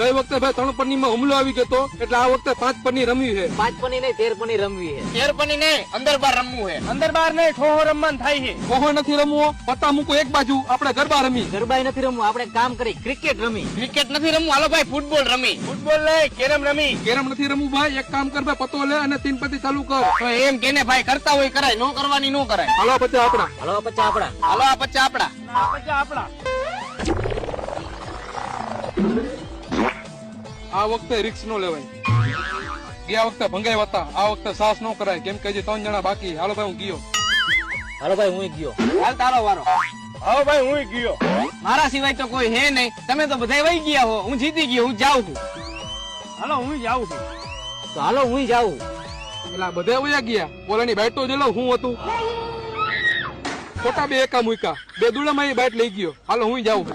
ગઈ વખતે ભાઈ 3 પન્ની માં હુમલો આવી ગયો તો એટલે આ વખતે 5 પન્ની રમવી છે. 5 પની નહીં 13 પની રમવી છે. 13 પની નહીં, અંદર બાર રમવું છે. અંદર બાર નહીં, ઠોહો રમવાનું થાય છે. કોહો નથી રમવો, પત્તા મૂકો એક બાજુ, આપણે ગરબા રમી. ગરબાય નથી રમવું, આપણે કામ કરી ક્રિકેટ રમી. ક્રિકેટ નથી રમવું, હાલો ભાઈ ફૂટબોલ રમી. ફૂટબોલ નહીં, કેરમ રમી. કેરમ નથી રમવું ભાઈ, એક કામ કર ભાઈ, પત્તો લે અને 3 પત્તી ચાલુ કર. તો એમ કેને ભાઈ કરતા હોય કરાય, નો કરવાની નો કરાય. હાલો પછી આપણા હાલો પછી આપડા. હાલો આ પચ્ચા આપડા. પછી આપડા. આ વખતે રિક્સ નો લેવાય. ગયા વખતે ભંગાઈ હતા, આ વખતે સાહસ નો કરાય, કેમ કે હજી 3 જણા બાકી. હાલો ભાઈ હું ગયો. હાલો ભાઈ હું ગયો. હાલ તારો વારો. હા ભાઈ હું ગયો. મારા સિવાય તો કોઈ હે નહીં, તમે તો બધા વહી ગયા હો. હું જીતી ગયો, હું જાઉં છું. હાલો હું જાઉં છું. તો હાલો હું જાઉં. એટલે બધા વયા ગયા. ઓલાની બાઈટ તો જોઈ લો હું હતું. ખોટા 2 એકા મૂક્યા, 2 દુડામાં એ બાઈટ લઈ ગયો. હાલો હું જાઉં.